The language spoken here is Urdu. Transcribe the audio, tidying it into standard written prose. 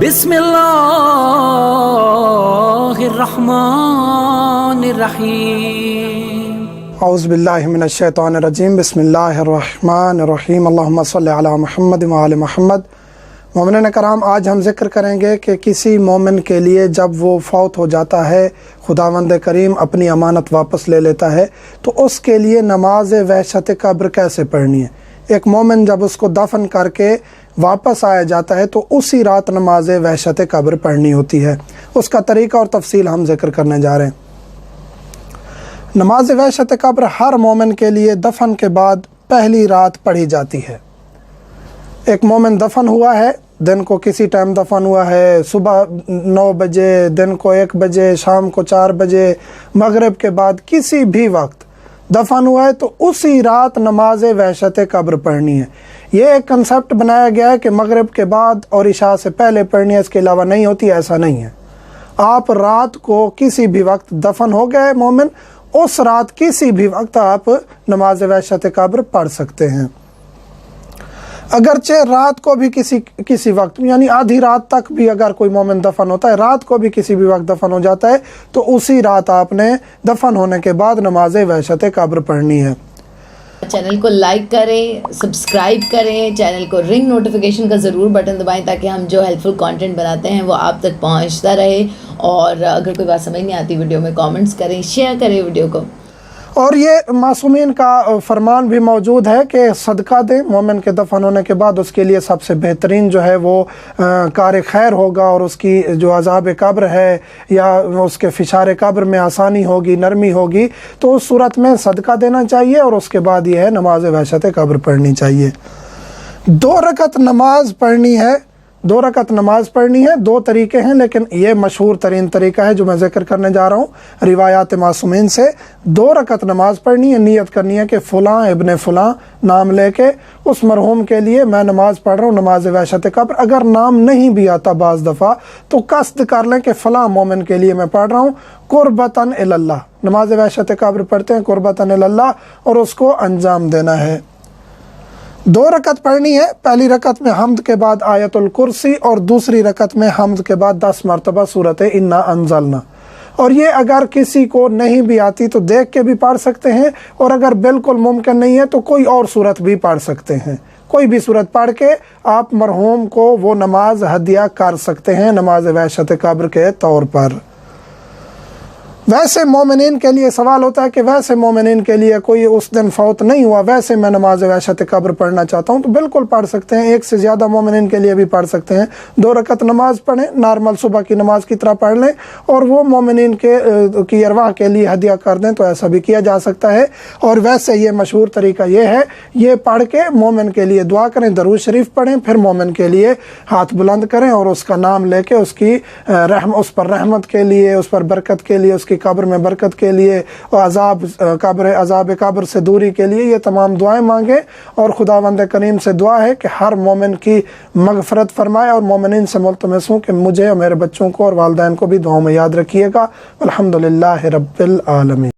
بسم اللہ الرحمن الرحیم۔ اعوذ باللہ من الشیطان الرجیم، بسم اللہ الرحمن الرحیم، اللہم صلی علی محمد وآل محمد۔ مومنین کرام، آج ہم ذکر کریں گے کہ کسی مومن کے لیے جب وہ فوت ہو جاتا ہے، خداوند کریم اپنی امانت واپس لے لیتا ہے، تو اس کے لیے نماز وحشت قبر کیسے پڑھنی ہے۔ ایک مومن جب اس کو دفن کر کے واپس آیا جاتا ہے تو اسی رات نماز وحشت قبر پڑھنی ہوتی ہے۔ اس کا طریقہ اور تفصیل ہم ذکر کرنے جا رہے ہیں۔ نماز وحشت قبر ہر مومن کے لیے دفن کے بعد پہلی رات پڑھی جاتی ہے۔ ایک مومن دفن ہوا ہے، دن کو کسی ٹائم دفن ہوا ہے، صبح 9 بجے، دن کو 1 بجے، شام کو 4 بجے، مغرب کے بعد کسی بھی وقت دفن ہوا ہے تو اسی رات نماز وحشت قبر پڑھنی ہے۔ یہ ایک کنسیپٹ بنایا گیا ہے کہ مغرب کے بعد اور عشاء سے پہلے پڑھنی ہے، اس کے علاوہ نہیں ہوتی، ایسا نہیں ہے۔ آپ رات کو کسی بھی وقت دفن ہو گئے مومن، اس رات کسی بھی وقت آپ نماز وحشت قبر پڑھ سکتے ہیں۔ اگرچہ رات کو بھی کسی وقت یعنی آدھی رات تک بھی اگر کوئی مومن دفن ہوتا ہے، رات کو بھی کسی بھی وقت دفن ہو جاتا ہے تو اسی رات آپ نے دفن ہونے کے بعد نماز وحشت قبر پڑھنی ہے۔ چینل کو لائک کریں، سبسکرائب کریں، چینل کو رنگ نوٹیفیکیشن کا ضرور بٹن دبائیں تاکہ ہم جو ہیلپفل کانٹینٹ بناتے ہیں وہ آپ تک پہنچتا رہے، اور اگر کوئی بات سمجھ نہیں آتی ویڈیو میں کامنٹس کریں، شیئر کریں ویڈیو کو۔ اور یہ معصومین کا فرمان بھی موجود ہے کہ صدقہ دیں، مومن کے دفن ہونے کے بعد اس کے لیے سب سے بہترین جو ہے وہ کار خیر ہوگا، اور اس کی جو عذاب قبر ہے یا اس کے فشار قبر میں آسانی ہوگی، نرمی ہوگی، تو اس صورت میں صدقہ دینا چاہیے، اور اس کے بعد یہ ہے نماز وحشت قبر پڑھنی چاہیے۔ 2 رکعت نماز پڑھنی ہے، 2 رکعت نماز پڑھنی ہے، 2 طریقے ہیں، لیکن یہ مشہور ترین طریقہ ہے جو میں ذکر کرنے جا رہا ہوں روایات معصومین سے۔ 2 رکعت نماز پڑھنی ہے، نیت کرنی ہے کہ فلاں ابن فلاں نام لے کے اس مرحوم کے لیے میں نماز پڑھ رہا ہوں، نماز وحشت قبر۔ اگر نام نہیں بھی آتا بعض دفعہ تو قصد کر لیں کہ فلاں مومن کے لیے میں پڑھ رہا ہوں، قربتاً الی اللہ، نماز وحشت قبر پڑھتے ہیں قربتاً الی اللہ، اور اس کو انجام دینا ہے۔ 2 رکعت پڑھنی ہے، پہلی رکعت میں حمد کے بعد آیت الکرسی، اور دوسری رکعت میں حمد کے بعد 10 مرتبہ سورۃ انا انزلنا۔ اور یہ اگر کسی کو نہیں بھی آتی تو دیکھ کے بھی پڑھ سکتے ہیں، اور اگر بالکل ممکن نہیں ہے تو کوئی اور صورت بھی پڑھ سکتے ہیں۔ کوئی بھی صورت پڑھ کے آپ مرحوم کو وہ نماز ہدیہ کر سکتے ہیں نماز وحشت قبر کے طور پر۔ ویسے مومنین کے لیے سوال ہوتا ہے کہ ویسے مومنین کے لیے کوئی اس دن فوت نہیں ہوا، ویسے میں نماز وحشت قبر پڑھنا چاہتا ہوں، تو بالکل پڑھ سکتے ہیں، 1 سے زیادہ مومنین کے لیے بھی پڑھ سکتے ہیں۔ 2 رکعت نماز پڑھیں، نارمل صبح کی نماز کی طرح پڑھ لیں، اور وہ مومنین کی ارواح کے لیے ہدیہ کر دیں، تو ایسا بھی کیا جا سکتا ہے۔ اور ویسے یہ مشہور طریقہ یہ ہے، یہ پڑھ کے مومن کے لیے دعا کریں، درود شریف پڑھیں، پھر مومن کے لیے ہاتھ بلند کریں اور اس کا نام لے کے اس پر رحمت کے لیے، اس پر برکت کے لیے، اس کی قبر میں برکت کے لیے، اور عذاب قبر سے دوری کے لیے یہ تمام دعائیں مانگیں، اور خداوند کریم سے دعا ہے کہ ہر مومن کی مغفرت فرمائے، اور مومنین سے ملتمس ہوں کہ مجھے اور میرے بچوں کو اور والدین کو بھی دعاؤں میں یاد رکھیے گا۔ الحمدللہ رب العالمین۔